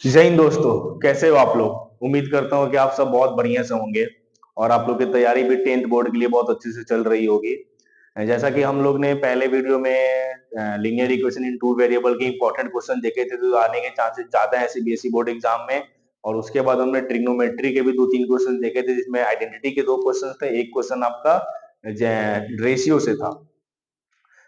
जय हिंद दोस्तों, कैसे हो आप लोग। उम्मीद करता हूँ कि आप सब बहुत बढ़िया से होंगे और आप लोग की तैयारी भी 10th बोर्ड के लिए बहुत अच्छे से चल रही होगी। जैसा कि हम लोग ने पहले वीडियो में linear equation in two variable के इंपॉर्टेंट क्वेश्चन देखे थे, तो आने के चांसेस ज्यादा है सीबीएसई बोर्ड एग्जाम में। और उसके बाद हमने ट्रिग्नोमेट्री के भी 2-3 क्वेश्चन देखे थे, जिसमें आइडेंटिटी के 2 क्वेश्चन थे, एक क्वेश्चन आपका रेशियो से था।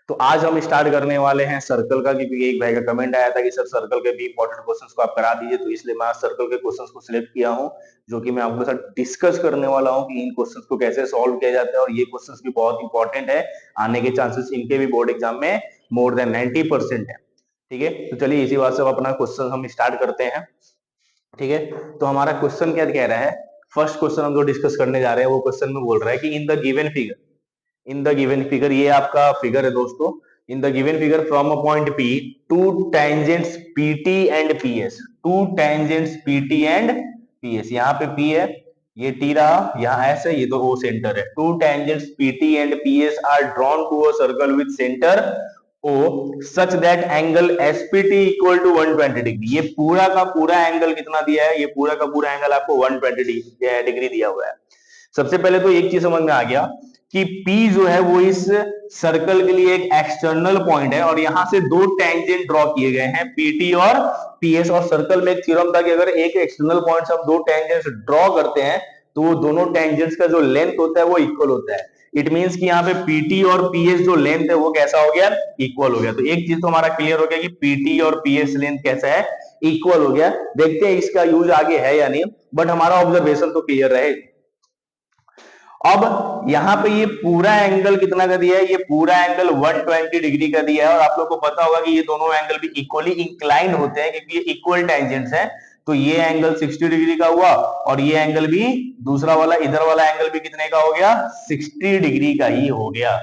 तो आज हम स्टार्ट करने वाले हैं सर्कल का, क्योंकि एक भाई का कमेंट आया था कि सर सर्कल के भी इंपॉर्टेंट क्वेश्चंस को आप करा दीजिए, तो इसलिए मैं आज सर्कल के क्वेश्चंस को सिलेक्ट किया हूं, जो कि मैं आपके साथ डिस्कस करने वाला हूं कि इन क्वेश्चंस को कैसे सॉल्व किया जाता है। और ये क्वेश्चंस भी बहुत इंपॉर्टेंट है, आने के चांसेस इनके भी बोर्ड एग्जाम में मोर देन 90% है। ठीक है, तो चलिए इसी बात से अपना क्वेश्चन हम स्टार्ट करते हैं। ठीक है, तो हमारा क्वेश्चन क्या कह रहा है। फर्स्ट क्वेश्चन हम जो डिस्कस करने जा रहे हैं वो क्वेश्चन में बोल रहा है कि इन द गिवन फिगर, ये आपका फिगर है दोस्तों। In the given figure from a point P, to tangents PT and PS, to tangents PT and PS, यहाँ पे पी है, ये टी रहा, यहाँ एस है, ये तो ओ सेंटर है। Two tangents PT and PS are drawn to a circle with centre O such that angle SPT equal to 120 degree. ये पूरा का पूरा एंगल कितना दिया है, ये पूरा का पूरा एंगल आपको 120 डिग्री दिया हुआ है। सबसे पहले तो एक चीज समझ में आ गया कि P जो है वो इस सर्कल के लिए एक एक्सटर्नल पॉइंट है, और यहां से दो टेंजेंट ड्रॉ किए गए हैं, PT और PS। और सर्कल में एक थ्योरम था कि अगर एक एक्सटर्नल पॉइंट से हम दो टेंजेंट्स ड्रॉ करते हैं तो वो दोनों टेंजेंट्स का जो लेंथ होता है वो इक्वल होता है। इट मींस कि यहाँ पे PT और PS जो लेंथ है वो कैसा हो गया, इक्वल हो गया। तो एक चीज तो हमारा क्लियर हो गया कि PT और PS लेंथ कैसा है, इक्वल हो गया। देखते हैं इसका यूज आगे है या नहीं, बट हमारा ऑब्जर्वेशन तो क्लियर रहे। अब यहाँ पे ये पूरा एंगल कितना का दिया है, ये पूरा एंगल 120 डिग्री का दिया है। और आप लोग को पता होगा कि ये दोनों एंगल भी इक्वली इंक्लाइंड होते हैं, क्योंकि ये इक्वल टेंजेंट्स हैं। तो ये एंगल 60 डिग्री का हुआ, और ये एंगल भी, दूसरा वाला इधर वाला एंगल भी कितने का हो गया, 60 डिग्री का ही हो गया।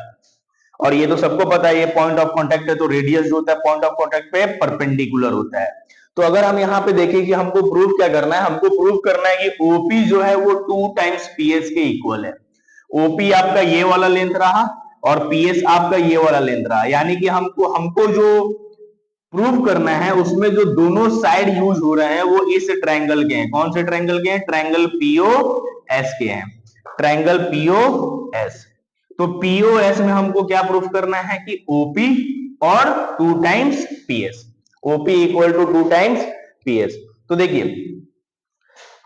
और ये तो सबको पता है, ये पॉइंट ऑफ कॉन्टेक्ट है, तो रेडियस जो होता है पॉइंट ऑफ कॉन्टेक्ट पे परपेंडिकुलर होता है। तो अगर हम यहाँ पे देखें कि हमको प्रूव क्या करना है, हमको प्रूव करना है कि ओपी जो है वो 2 टाइम्स पीएस के इक्वल है। ओपी आपका ये वाला लेंथ रहा और पीएस आपका ये वाला लेंथ रहा, यानी कि हमको हमको जो प्रूव करना है उसमें जो दोनों साइड यूज हो रहे हैं वो इस ट्रायंगल के हैं। कौन से ट्रायंगल के हैं, ट्रायंगल पीओ एस के हैं, ट्रायंगल पीओ एस। तो पीओ एस में हमको क्या प्रूफ करना है कि ओपी और 2 times PS, OP equal to 2 times PS. तो देखिए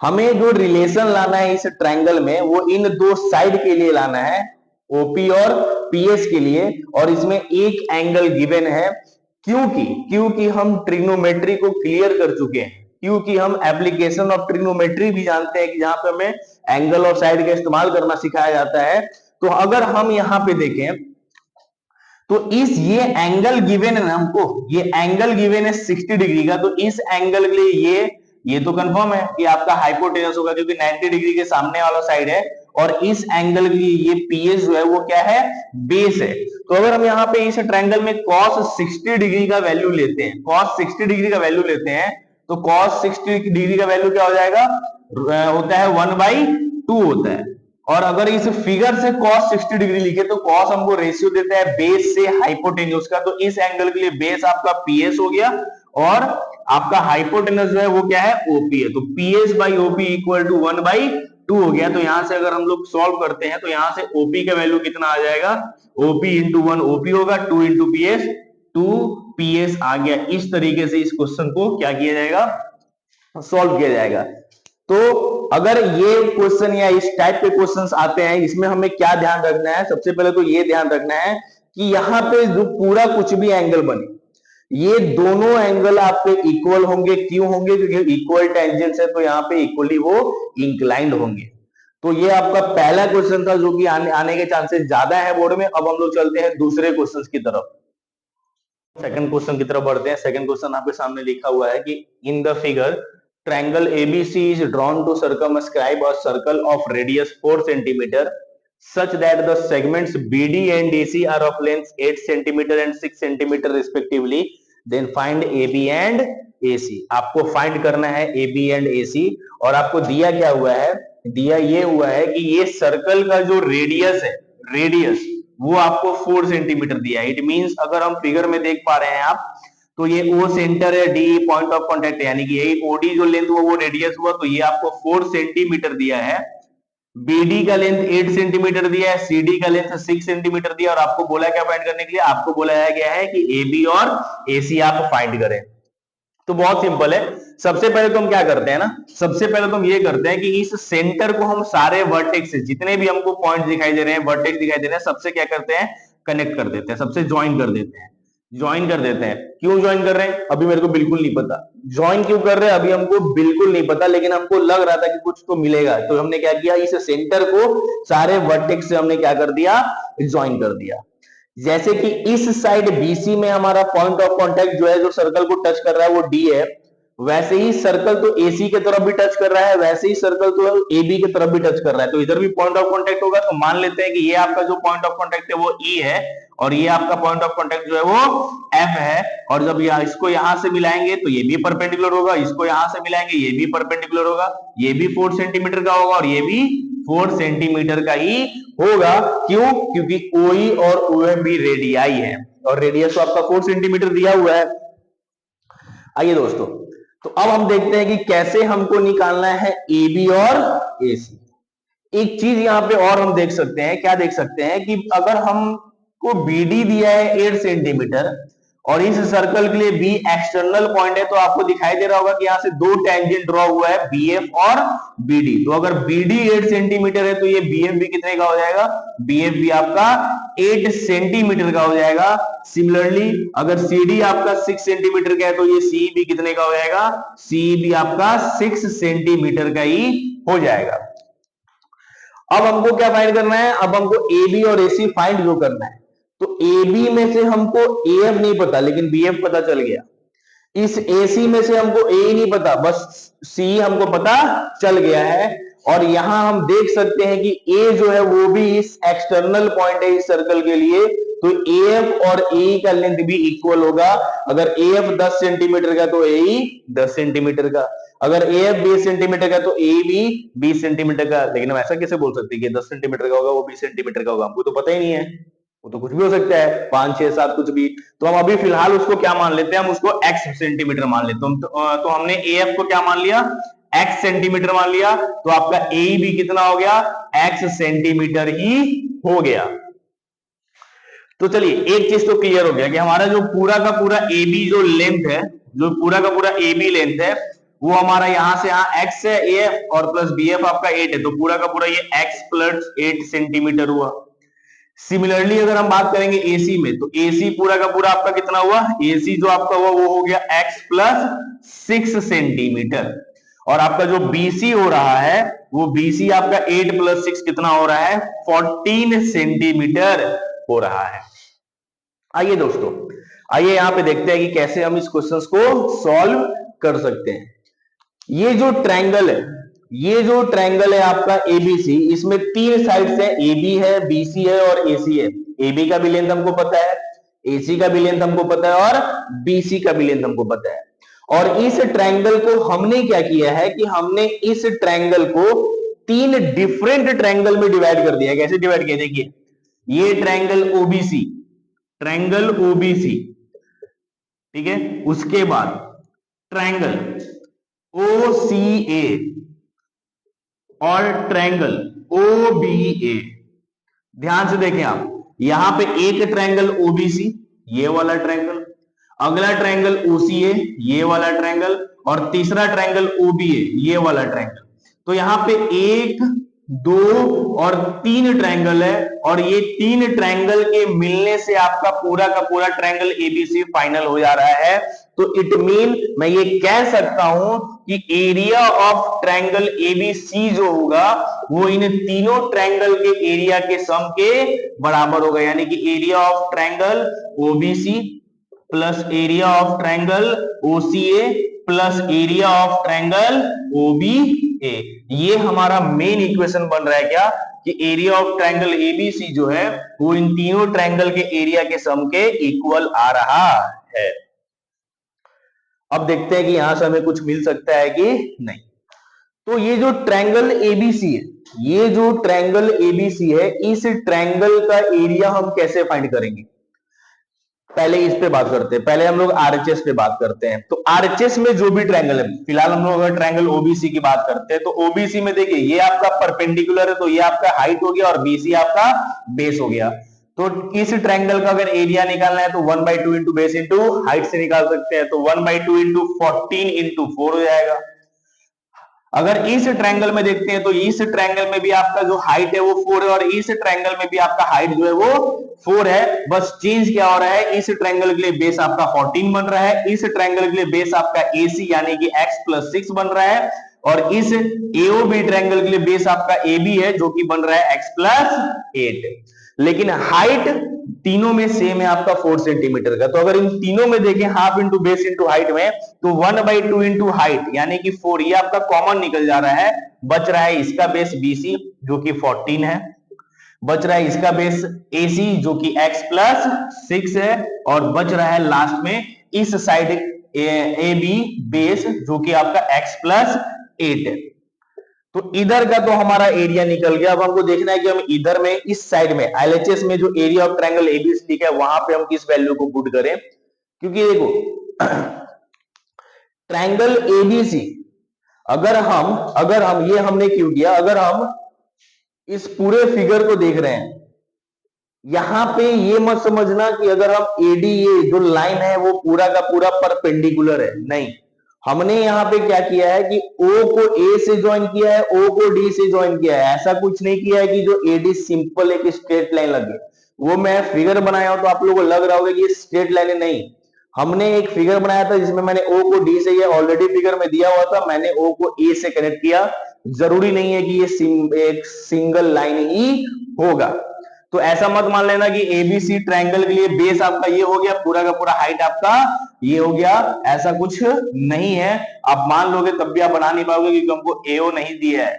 हमें जो रिलेशन लाना है इस ट्रायंगल में वो इन दो साइड के लिए लाना है, ओपी और पीएस के लिए। और इसमें एक एंगल गिवन है, क्योंकि क्योंकि हम ट्रिग्नोमेट्री को क्लियर कर चुके हैं, क्योंकि हम एप्लीकेशन ऑफ ट्रिग्नोमेट्री भी जानते हैं कि जहां पे हमें एंगल और साइड का इस्तेमाल करना सिखाया जाता है। तो अगर हम यहां पे देखें तो इस ये एंगल गिवन है ना हमको, ये एंगल गिवन है 60 डिग्री का, तो इस एंगल के लिए ये तो कंफर्म है कि आपका हाइपोटेनस होगा, क्योंकि 90 डिग्री के सामने वाला साइड है। और इस एंगल के लिए ये पीएस जो है वो क्या है, बेस है। तो अगर हम यहाँ पे इस ट्रायंगल में cos 60 डिग्री का वैल्यू लेते हैं, cos 60 डिग्री का वैल्यू लेते हैं, तो cos 60 डिग्री का वैल्यू क्या हो जाएगा, होता है 1/2 होता है। और अगर इस फिगर से cos 60 डिग्री लिखे तो cos हमको रेशियो देता है बेस से हाइपोटेन्यूज का, तो इस एंगल के लिए बेस आपका पीएस हो गया और आपका हाइपोटेनस जो है वो क्या है, ओपी है। तो PS by OP equal to 1/2 हो गया। तो यहां से अगर हम लोग सॉल्व करते हैं तो यहां से ओपी का वैल्यू कितना आ जाएगा, ओपी इंटू 1 ओपी होगा, 2 इंटू पीएस 2 पीएस आ गया। इस तरीके से इस क्वेश्चन को क्या किया जाएगा, सॉल्व किया जाएगा। तो अगर ये क्वेश्चन या इस टाइप के क्वेश्चंस आते हैं, इसमें हमें क्या ध्यान रखना है, सबसे पहले तो ये ध्यान रखना है कि यहाँ पे जो पूरा कुछ भी एंगल बने, ये दोनों एंगल आपके इक्वल होंगे। क्यों होंगे, क्योंकि इक्वल टेंजेंट्स है, तो यहाँ पे इक्वली वो इंक्लाइंड होंगे। तो ये आपका पहला क्वेश्चन था जो कि आने के चांसेस ज्यादा है बोर्ड में। अब हम लोग चलते हैं दूसरे क्वेश्चन की तरफ, सेकंड क्वेश्चन की तरफ बढ़ते हैं। सेकंड क्वेश्चन आपके सामने लिखा हुआ है कि in the figure triangle ABC is drawn to circumscribe a circle of radius 4 centimeter such that the segments BD and DC are of length 8 centimeter and 6 centimeter respectively. Then find AB and AC. आपको find करना है AB and AC। और आपको दिया क्या हुआ है, दिया ये हुआ है कि ये सर्कल का जो रेडियस है, रेडियस वो आपको 4 सेंटीमीटर दिया है। इट मींस अगर हम फिगर में देख पा रहे हैं आप, तो ये ओ सेंटर है, डी पॉइंट ऑफ कॉन्टेक्ट है, यानी कि यही ओडी जो लेंथ हुआ वो रेडियस हुआ, तो ये आपको 4 सेंटीमीटर दिया है। बीडी का लेंथ 8 सेंटीमीटर दिया है, सीडी का लेंथ 6 सेंटीमीटर दिया, और आपको बोला क्या फाइंड करने के लिए, आपको बोला गया है कि एबी और एसी आप फाइंड करें। तो बहुत सिंपल है। सबसे पहले तो हम क्या करते हैं ना, सबसे पहले तो हम ये करते हैं कि इस सेंटर को हम सारे वर्टेक्स से, जितने भी हमको पॉइंट दिखाई दे रहे हैं, वर्टेक्स दिखाई दे रहे हैं, सबसे क्या करते हैं, कनेक्ट कर देते हैं, सबसे ज्वाइन कर देते हैं। ज्वाइन कर देते हैं। क्यों ज्वाइन कर रहे हैं अभी मेरे को बिल्कुल नहीं पता, ज्वाइन क्यों कर रहे हैं अभी हमको बिल्कुल नहीं पता, लेकिन हमको लग रहा था कि कुछ तो मिलेगा, तो हमने क्या किया, इस सेंटर को सारे वर्टेक्स से हमने क्या कर दिया, ज्वाइन कर दिया। जैसे कि इस साइड बीसी में हमारा पॉइंट ऑफ कांटेक्ट जो है, जो सर्कल को टच कर रहा है वो डी है, वैसे ही सर्कल तो एसी के तरफ भी टच कर रहा है, वैसे ही सर्कल तो एबी के तरफ भी टच कर रहा है, तो इधर भी पॉइंट ऑफ कांटेक्ट होगा। तो मान लेते हैं कि ये आपका जो पॉइंट ऑफ कांटेक्ट है वो ई है, और ये आपका पॉइंट ऑफ कांटेक्ट जो है वो एफ है, और जब इसको यहां से मिलाएंगे तो ये भी परपेंडिकुलर होगा, इसको यहां से मिलाएंगे ये भी परपेंडिकुलर होगा, ये भी 4 सेंटीमीटर का होगा और ये भी 4 सेंटीमीटर का ही होगा। क्यों? क्योंकि ओई और ओएम भी रेडियाई है, और रेडियस तो आपका 4 सेंटीमीटर दिया हुआ है। आइए दोस्तों, तो अब हम देखते हैं कि कैसे हमको निकालना है ए बी और ए सी। एक चीज यहां पे और हम देख सकते हैं, क्या देख सकते हैं कि अगर हमको बीडी दिया है 8 सेंटीमीटर और इस सर्कल के लिए बी एक्सटर्नल पॉइंट है, तो आपको दिखाई दे रहा होगा कि यहां से दो टेंजेंट ड्रॉ हुआ है, बीएफ और बीडी। तो अगर बीडी 8 सेंटीमीटर है तो ये बीएफ भी कितने का हो जाएगा, बीएफ भी आपका 8 सेंटीमीटर का हो जाएगा। सिमिलरली अगर सीडी आपका 6 सेंटीमीटर का है तो ये सी भी कितने का हो जाएगा, सी भी आपका 6 सेंटीमीटर का ही हो जाएगा। अब हमको क्या फाइंड करना है, अब हमको ए बी और ए सी फाइंड जो करना है, तो ए बी में से हमको ए एफ नहीं पता लेकिन बी एफ पता चल गया, इस ए सी में से हमको ए नहीं पता, बस सी हमको पता चल गया है। और यहां हम देख सकते हैं कि ए जो है वो भी इस एक्सटर्नल पॉइंट है इस सर्कल के लिए, तो ए एफ और ए का लेंथ भी इक्वल होगा। अगर ए एफ 10 सेंटीमीटर का तो ए 10 सेंटीमीटर का, अगर ए एफ 20 सेंटीमीटर का तो ए भी 20 सेंटीमीटर का। लेकिन हम ऐसा कैसे बोल सकते हैं कि 10 सेंटीमीटर का होगा वो 20 सेंटीमीटर का होगा, हमको तो पता ही नहीं है, वो तो कुछ भी हो सकता है, 5 6 7 कुछ भी। तो हम अभी फिलहाल उसको क्या मान लेते हैं, हम उसको x सेंटीमीटर मान लेते हैं। तो हमने AF को क्या मान लिया, x सेंटीमीटर मान लिया, तो आपका A भी कितना हो गया, x सेंटीमीटर ही हो गया। तो चलिए एक चीज तो क्लियर हो गया कि हमारा जो पूरा का पूरा AB जो लेंथ है, जो पूरा का पूरा AB लेंथ है वो हमारा यहां से यहां x है, AF और प्लस BF आपका 8 है, तो पूरा का पूरा ये x प्लस 8 सेंटीमीटर हुआ। सिमिलरली अगर हम बात करेंगे एसी में, तो एसी पूरा का पूरा आपका कितना हुआ, एसी जो आपका हुआ वो हो गया x प्लस 6 सेंटीमीटर, और आपका जो बीसी हो रहा है वो बीसी आपका 8 प्लस 6 कितना हो रहा है, 14 सेंटीमीटर हो रहा है। आइए दोस्तों, आइए यहां पे देखते हैं कि कैसे हम इस क्वेश्चन को सॉल्व कर सकते हैं। ये जो ट्रायंगल है, ये जो ट्रायंगल है आपका एबीसी, इसमें 3 साइड्स है, एबी है, बीसी है और एसी है। एबी का भी लेंथ हमको पता है, एसी का भी लेंथ हमको पता है और बीसी का भी लेंथ हमको पता है। और इस ट्रायंगल को हमने क्या किया है कि हमने इस ट्रायंगल को 3 डिफरेंट ट्रायंगल में डिवाइड कर दिया। कैसे डिवाइड किया, देखिए ये ट्रायंगल ओबीसी, ट्रायंगल ओबीसी, ठीक है, उसके बाद ट्रायंगल ओसीए और ट्रायंगल ओबीए। ध्यान से देखें आप, यहां पे एक ट्रायंगल ओबीसी, ये वाला ट्रायंगल, अगला ट्रायंगल ओसीए, ये वाला ट्रायंगल, और तीसरा ट्रायंगल ओबीए, ये वाला ट्रायंगल। तो यहां पे 1 2 और 3 ट्रायंगल है, और ये 3 ट्रायंगल के मिलने से आपका पूरा का पूरा ट्रायंगल एबीसी फाइनल हो जा रहा है। तो इट मीन मैं ये कह सकता हूं कि एरिया ऑफ ट्रायंगल एबीसी जो होगा वो इन तीनों ट्रायंगल के एरिया के सम के बराबर होगा, यानी कि area of triangle OBC plus area of triangle OCA plus area of triangle OBA. ये हमारा मेन इक्वेशन बन रहा है क्या, कि एरिया ऑफ ट्रायंगल एबीसी जो है वो इन तीनों ट्रायंगल के एरिया के सम के इक्वल आ रहा है। अब देखते हैं कि यहां से हमें कुछ मिल सकता है कि नहीं। तो ये जो ट्रायंगल एबीसी है, ये जो ट्रायंगल एबीसी है, इस ट्रायंगल का एरिया हम कैसे फाइंड करेंगे। पहले इस पे बात करते हैं, पहले हम लोग आरएचएस पे बात करते हैं। तो आरएचएस में जो भी ट्रायंगल है, फिलहाल हम लोग अगर ट्रायंगल ओबीसी की बात करते हैं, तो ओबीसी में देखिए ये आपका परपेंडिकुलर है, तो ये आपका हाइट हो गया और बीसी आपका बेस हो गया। तो इस ट्रायंगल का अगर एरिया निकालना है तो 1/2 इंटू बेस इंटू हाइट से निकाल सकते हैं, तो 1/2 इंटू 14 इंटू 4 हो जाएगा। अगर इस ट्रायंगल में देखते हैं तो इस ट्रायंगल में भी आपका जो हाइट है वो 4 है और इस ट्रायंगल में भी आपका हाइट जो है वो 4 है। बस चेंज क्या हो रहा है, इस ट्रायंगल के लिए बेस आपका 14 बन रहा है, इस ट्रायंगल के लिए बेस आपका AC यानी कि x+6 बन रहा है, और इस AOB ट्रायंगल के लिए बेस आपका AB है जो कि बन रहा है x+8। लेकिन हाइट तीनों में सेम है आपका 4 सेंटीमीटर का। तो अगर इन तीनों में देखें half into base into height में, तो 1/2 इंटू हाइट यानी कि 4 ये आपका कॉमन निकल जा रहा है। बच रहा है इसका बेस BC जो कि 14 है, बच रहा है इसका बेस AC जो कि x+6 है, और बच रहा है लास्ट में इस साइड AB बेस जो कि आपका x+8 है। तो इधर का तो हमारा एरिया निकल गया। अब हमको देखना है कि हम इधर में इस साइड में एलएचएस में जो एरिया ऑफ ट्रायंगल एबीसी लिखा है वहां पे हम किस वैल्यू को पुट करें, क्योंकि देखो ट्रायंगल एबीसी अगर हम ये हमने क्यों किया, अगर हम इस पूरे फिगर को देख रहे हैं, यहां पे ये मत समझना कि अगर हम एडीए जो लाइन है वो पूरा का पूरा परपेंडिकुलर है, नहीं। हमने यहाँ पे क्या किया है कि O को A से ज्वाइन किया है, O को D से ज्वाइन किया है। ऐसा कुछ नहीं किया है कि जो AD सिंपल एक स्ट्रेट लाइन लगे। वो मैं फिगर बनाया हूं तो आप लोगों को लग रहा होगा कि ये स्ट्रेट लाइन है, नहीं। हमने एक फिगर बनाया था जिसमें मैंने O को D से, ये ऑलरेडी फिगर में दिया हुआ था, मैंने O को A से कनेक्ट किया। जरूरी नहीं है कि ये एक सिंगल लाइन ही होगा। तो ऐसा मत मान लेना कि एबीसी ट्रायंगल के लिए बेस आपका ये हो गया, पूरा का पूरा हाइट आपका ये हो गया, ऐसा कुछ नहीं है। आप मान लोगे तब भी आप बना नहीं पाओगे क्योंकि हमको एओ नहीं दिया है।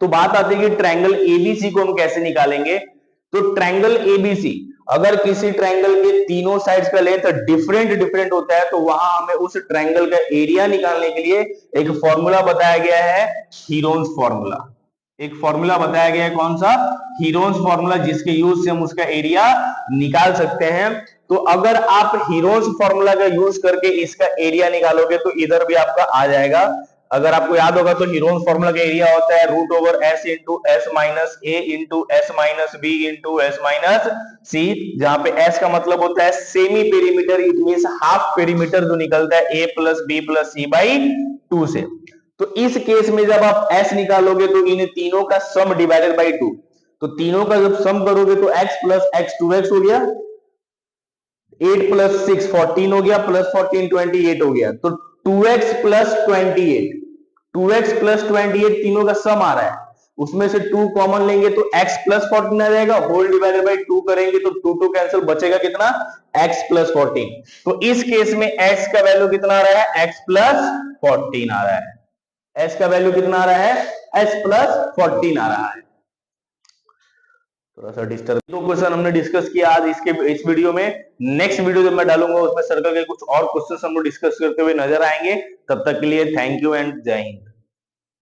तो बात आती है कि ट्रायंगल एबीसी को हम कैसे निकालेंगे। तो ट्रायंगल एबीसी अगर किसी ट्रायंगल के तीनों साइड्स का लेंथ डिफरेंट होता है तो वहां हमें उस ट्रायंगल का एरिया निकालने के लिए एक फॉर्मूला बताया गया है, हीरोन्स फॉर्मूला। एक फॉर्मूला बताया गया है, कौन सा, हीरोन्स फॉर्मूला, जिसके यूज से हम उसका एरिया निकाल सकते हैं। तो अगर आप हीरोन्स फॉर्मूला का यूज करके इसका एरिया निकालोगे तो इधर भी आपका आ जाएगा। अगर आपको याद होगा तो हीरोन्स फॉर्मूला का एरिया होता है √S into S minus A into S minus B into S minus C, जहां पे S का मतलब होता है semi perimeter, it means half perimeter जो निकलता है A plus B plus C by 2 से। तो इस केस में जब आप S निकालोगे तो इन तीनों का सम डिवाइडेड बाई 2, तो तीनों का जब सम करोगे तो x प्लस x 2x हो गया, 8 प्लस 6 14 हो गया, प्लस 14 28 हो गया। तो 2x प्लस 28, 2x प्लस 28 तीनों का सम आ रहा है, उसमें से 2 कॉमन लेंगे तो x प्लस 14 आ जाएगा, होल डिवाइडेड बाई 2 करेंगे तो 2 कैंसिल, बचेगा कितना, x प्लस 14। तो इस केस में x का वैल्यू कितना आ रहा है, x प्लस 14 आ रहा है। S का वैल्यू कितना आ रहा है, S प्लस 14 आ रहा है। थोड़ा सा डिस्टर्ब, तो क्वेश्चन हमने डिस्कस किया आज इस वीडियो में। नेक्स्ट वीडियो जब मैं डालूंगा उसमें सर्कल के कुछ और क्वेश्चन हम लोग डिस्कस करते हुए नजर आएंगे। तब तक के लिए थैंक यू एंड जय हिंद।